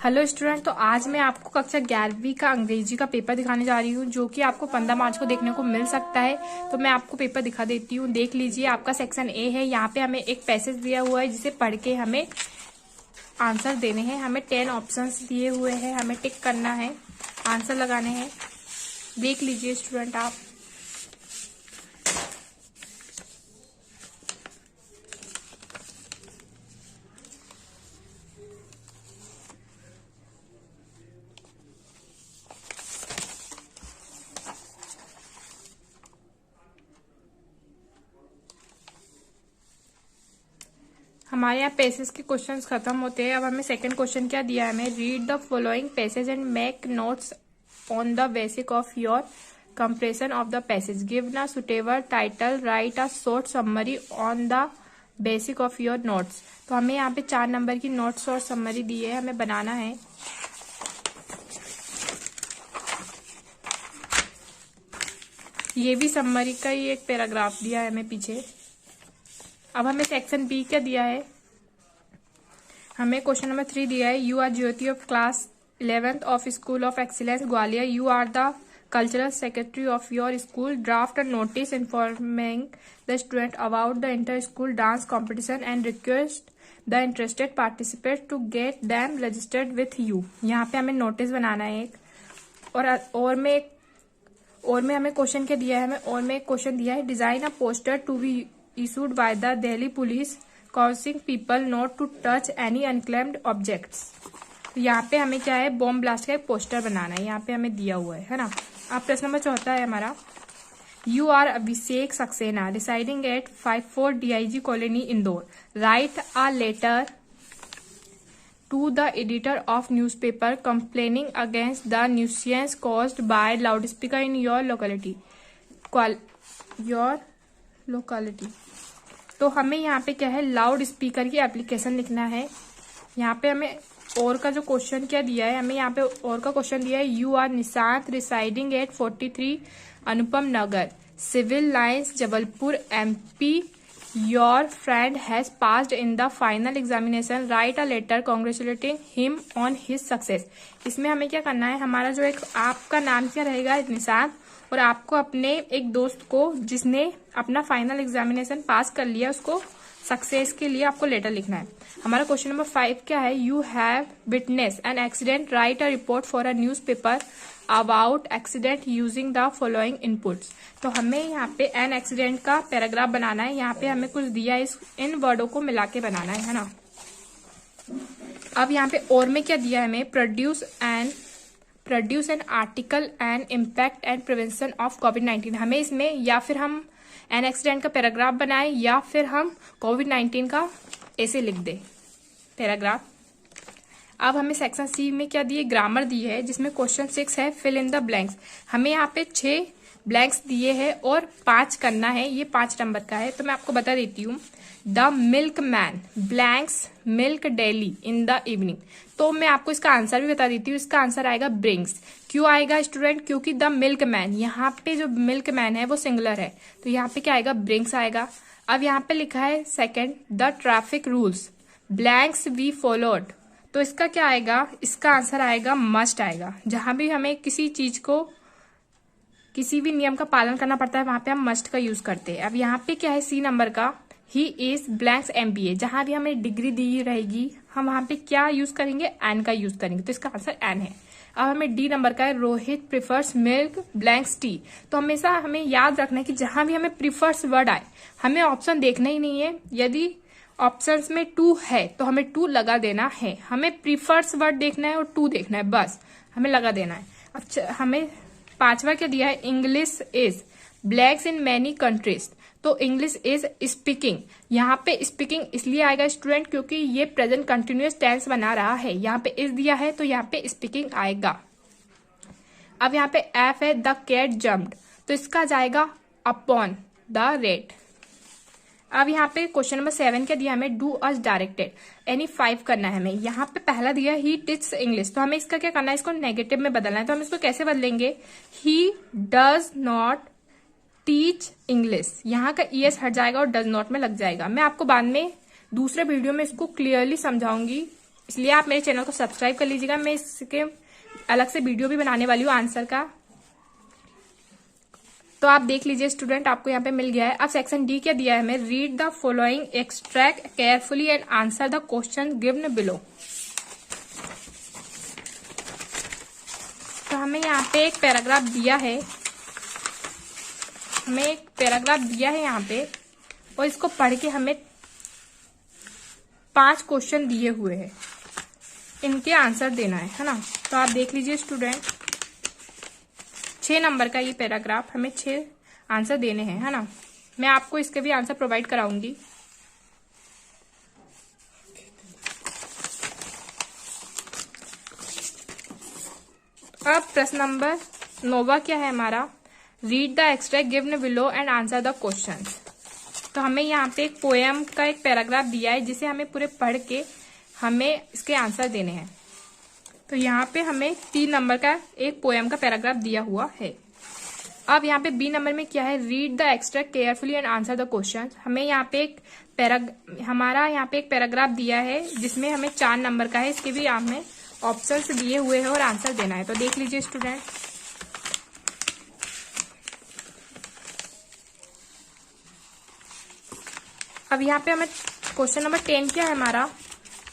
Hello student, तो आज मैं आपको कक्षा 11वीं का अंग्रेजी का पेपर दिखाने जा रही हूँ, जो कि आपको 15 मार्च को देखने को मिल सकता है। तो मैं आपको पेपर दिखा देती हूँ, देख लीजिए। आपका सेक्शन ए है। यहाँ पे हमें एक पैसेज दिया हुआ है जिसे पढ़ के हमें आंसर देने हैं। हमें 10 ऑप्शंस दिए हुए हैं, हमें टिक करना है, आंसर लगाने हैं। देख लीजिए स्टूडेंट आप। हमारे यहाँ पैसेज के क्वेश्चंस खत्म होते हैं। अब हमें सेकंड क्वेश्चन क्या दिया है, हमें read the following passage and make notes on the basic of your comprehension of the passage, give a suitable title, write a short summary on the basic of your notes. तो हमें यहाँ पे 4 number की notes और summary दी है, हमें बनाना है। ये भी समरी का ही एक पैराग्राफ दिया है हमें पीछे। अब हमें सेक्शन बी क्या दिया है, हमें क्वेश्चन नंबर 3 दिया है। You are Jyoti of class 11th of school of excellence Gwalior. You are the cultural secretary of your school. Draft a notice informing the student about the inter school dance competition and request the interested participate to get them registered with you. यहाँ पे हमें notice बनाना है एक। और में हमें question क्या दिया है, हमें और में एक क्वेश्चन दिया है। Design a poster to be issued by the Delhi police causing people not to touch any unclaimed objects। तो यहाँ पे हमें क्या है, बॉम्ब ब्लास्ट का एक पोस्टर बनाना है, यहाँ पे हमें दिया हुआ है ना। अब प्रश्न नंबर 4 है हमारा। You are Abhishek Saxena residing at 54 DIG colony Indore. Write a letter to the editor of newspaper complaining against the nuisance caused by loudspeaker in your locality. तो हमें यहाँ पे क्या है, लाउड स्पीकर की एप्लीकेशन लिखना है। यहाँ पे हमें और का जो क्वेश्चन क्या दिया है, हमें यहाँ पे और का क्वेश्चन दिया है। You are Nishant residing at 43 Anupam Nagar civil lines Jabalpur MP। Your friend has passed in the final examination. Write a letter congratulating him on his success. इसमें हमें क्या करना है, हमारा जो एक आपका नाम क्या रहेगा निशांत, और आपको अपने एक दोस्त को जिसने अपना फाइनल एग्जामिनेशन पास कर लिया, उसको सक्सेस के लिए आपको लेटर लिखना है। हमारा क्वेश्चन नंबर 5 क्या है। You have witness an accident. Right a report for a newspaper about accident using the following inputs. तो हमें यहाँ पे एन एक्सीडेंट का पैराग्राफ बनाना है। यहाँ पे हमें कुछ दिया है, इन वर्डों को मिला के बनाना है ना। अब यहाँ पे और में क्या दिया है हमें, produce an article and impact and prevention of कोविड-19। हमें इसमें या फिर हम एन एक्सीडेंट का पैराग्राफ बनाए या फिर हम कोविड-19 का ऐसे लिख दे पैराग्राफ। अब हमें सेक्शन सी में क्या दिए, ग्रामर दी है, जिसमें क्वेश्चन 6 है फिल इन द ब्लैंक्स। हमें यहाँ पे 6 ब्लैंक्स दिए हैं और 5 करना है। ये 5 नंबर का है, तो मैं आपको बता देती हूँ। The milk man blanks milk daily in the evening. तो मैं आपको इसका आंसर भी बता देती हूँ। इसका आंसर आएगा ब्रिंग्स। क्यों आएगा स्टूडेंट, क्योंकि द मिल्क मैन, यहाँ पे जो मिल्क मैन है वो सिंगुलर है, तो यहाँ पे क्या आएगा, ब्रिंग्स आएगा। अब यहाँ पे लिखा है second, the traffic rules blanks we followed. तो इसका क्या आएगा, इसका आंसर आएगा मस्ट आएगा। जहां भी हमें किसी चीज को, किसी भी नियम का पालन करना पड़ता है, वहां पे हम मस्ट का यूज करते हैं। अब यहाँ पे क्या है, सी नंबर का, ही इज ब्लैंक्स MBA। जहां भी हमें डिग्री दी रहेगी, हम वहां पे क्या यूज करेंगे, एन का यूज करेंगे, तो इसका आंसर एन है। अब हमें डी नंबर का है, Rohit prefers milk blanks T. तो हमेशा हमें याद रखना है कि जहां भी हमें प्रिफर्स वर्ड आए, हमें ऑप्शन देखना ही नहीं है। यदि ऑप्शंस में 2 है तो हमें 2 लगा देना है। हमें प्रीफर्स वर्ड देखना है और 2 देखना है, बस हमें लगा देना है। अच्छा, हमें 5वां क्या दिया है, English is blanks in many countries. तो इंग्लिश इज स्पीकिंग। यहाँ पे स्पीकिंग इसलिए आएगा स्टूडेंट क्योंकि ये प्रेजेंट कंटिन्यूअस टेंस बना रहा है। यहाँ पे इज दिया है तो यहाँ पे स्पीकिंग आएगा। अब यहाँ पे एफ है, द कैट जम्प्ड, तो इसका जाएगा अपॉन द रेट। अब यहाँ पे क्वेश्चन नंबर 7 क्या दिया हमें, डू अस डायरेक्टेड एनी 5 करना है हमें। यहाँ पे पहला दिया ही टीच इंग्लिश, तो हमें इसका क्या करना है, इसको नेगेटिव में बदलना है। तो हम इसको कैसे बदलेंगे, he does not teach English. यहाँ का ES हट जाएगा और डज नॉट में लग जाएगा। मैं आपको बाद में दूसरे वीडियो में इसको क्लियरली समझाऊंगी इसलिए आप मेरे चैनल को सब्सक्राइब कर लीजिएगा। मैं इसके अलग से वीडियो भी बनाने वाली हूँ आंसर का, तो आप देख लीजिए स्टूडेंट, आपको यहाँ पे मिल गया है। अब सेक्शन डी क्या दिया है हमें, read the following extract carefully and answer the question given below. तो हमें यहाँ पे एक पैराग्राफ दिया है, यहाँ पे, और इसको पढ़ के हमें 5 क्वेश्चन दिए हुए हैं, इनके आंसर देना है ना। तो आप देख लीजिए स्टूडेंट, 6 नंबर का ये पैराग्राफ, हमें 6 आंसर देने हैं, है ना। मैं आपको इसके भी आंसर प्रोवाइड कराऊंगी। अब प्रश्न नंबर 9 क्या है हमारा, read the extract given below and answer the question. तो हमें यहाँ पे एक पोएम का एक पैराग्राफ दिया है, जिसे हमें पूरे पढ़ के हमें इसके आंसर देने हैं। तो यहाँ पे हमें 3 नंबर का एक पोएम का पैराग्राफ दिया हुआ है। अब यहाँ पे बी नंबर में क्या है, read the extract carefully and answer the question. हमें यहाँ पे एक पैराग्राफ दिया है, जिसमें हमें 4 नंबर का है, इसके भी हमें ऑप्शंस दिए हुए हैं और आंसर देना है। तो देख लीजिए स्टूडेंट, अब यहाँ पे हमें क्वेश्चन नंबर 10 क्या है हमारा,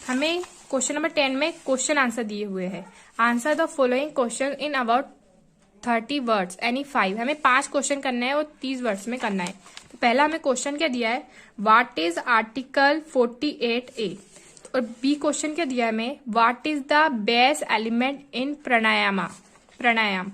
हमें क्वेश्चन नंबर 10 में क्वेश्चन आंसर दिए हुए हैं। Answer the following question in about 30 words any 5। हमें 5 क्वेश्चन करना है और 30 वर्ड्स में करना है। तो पहला हमें क्वेश्चन क्या दिया है, व्हाट इज आर्टिकल 48A। और बी क्वेश्चन क्या दिया है हमें, what is the base element in pranayama.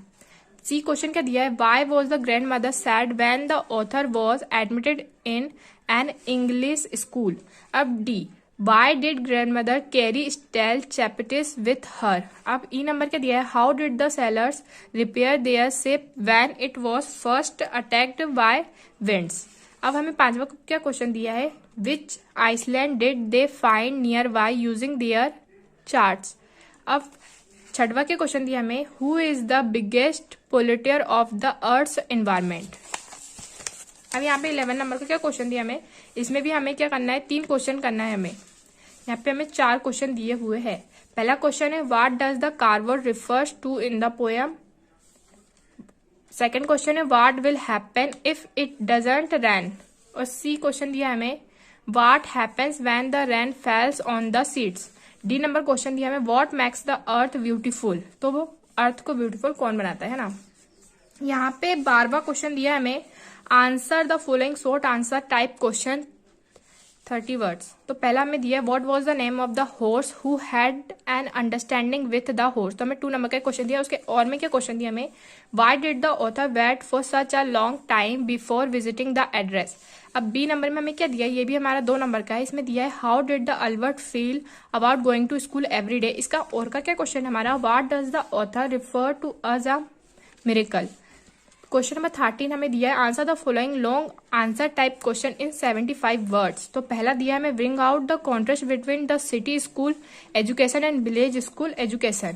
C question क्या दिया है, why was the grand mother said when the author was admitted in an English school. अब D, why did grand mother carry stale chapatis with her. अब E number क्या दिया है, how did the sailors repair their ship when it was first attacked by winds. अब हमें 5वां क्या question दिया है, विच Iceland did they find nearby using their charts. अब 6वां क्या क्वेश्चन दिया हमें, who is the biggest polluter of the earth's environment. अब यहाँ पे 11 नंबर का क्या क्वेश्चन दिया हमें, इसमें भी हमें क्या करना है, 3 क्वेश्चन करना है हमें। यहाँ पे हमें 4 क्वेश्चन दिए हुए हैं। पहला क्वेश्चन है, what does the carver refers to in the poem. Second question है, what will happen if it doesn't rain. और सी क्वेश्चन दिया हमें, what happens when the rain falls on the seeds. D number question दिया हमें, what makes the earth beautiful. तो वो अर्थ को beautiful कौन बनाता है ना। यहाँ पे 12वां क्वेश्चन दिया हमें, answer the following short answer type question 30 words. तो पहला हमें दिया है, what was the name of the horse who had an understanding with the horse. तो हमें 2 नंबर का क्वेश्चन दिया। उसके और में क्या क्वेश्चन दिया हमें, why did the author wait for such a long time before visiting the address. अब बी नंबर में हमें क्या दिया है, ये भी हमारा 2 नंबर का है। इसमें दिया है, how did the Albert feel about going to school every day. इसका और का क्या क्वेश्चन है हमारा, what does the author refer to as a miracle. Question number 13 हमें दिया है, answer the following long answer type question in 75 words. तो पहला दिया है हमें, bring out the contrast between the city school education and village school education.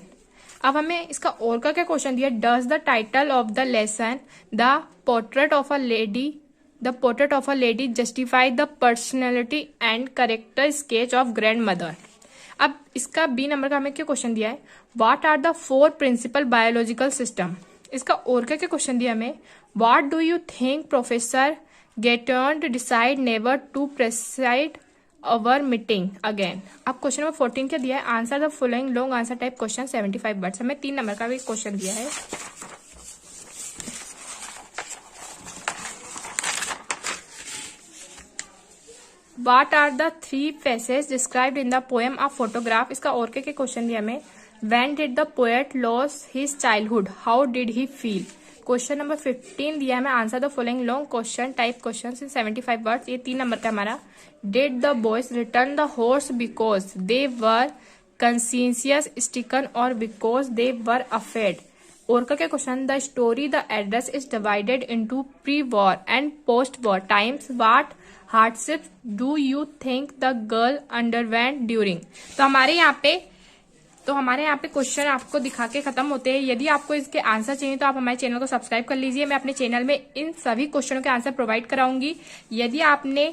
अब हमें इसका और का क्या क्वेश्चन दिया, does the title of the lesson the portrait of a lady justify the personality and character sketch of grand mother. अब इसका B number का हमें क्या क्वेश्चन दिया है, what are the 4 principal biological system. इसका और क्या क्वेश्चन दिया हमें, what do you think professor गेटर्न decide never to preside our meeting again. अब क्वेश्चन नंबर 14 क्या दिया है, answer the following long answer type question 75 words. हमें 3 नंबर का भी क्वेश्चन दिया है। What are the 3 phases described in the poem a photograph. इसका और क्या क्वेश्चन दिया हमें, When did the poet lose his childhood? How did he feel? Question number 15 दिया है, answer the following long question type question in 75 words. ये 3 number का हमारा। Did the boys return the horse because they were conscientious stricken or because they were afraid? और का क्या question, the story the address is divided into pre war and post war times. What hardship do you think the girl underwent during. तो हमारे यहाँ पे question आपको दिखा के खत्म होते हैं। यदि आपको इसके आंसर चाहिए तो आप हमारे चैनल को सब्सक्राइब कर लीजिए। मैं अपने चैनल में इन सभी क्वेश्चनों के आंसर प्रोवाइड कराऊंगी। यदि आपने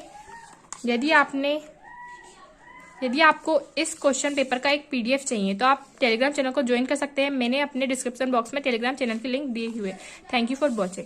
यदि आपको इस क्वेश्चन पेपर का एक PDF चाहिए तो आप टेलीग्राम चैनल को ज्वाइन कर सकते हैं। मैंने अपने डिस्क्रिप्शन बॉक्स में टेलीग्राम चैनल की लिंक दी हुई है। Thank you for watching.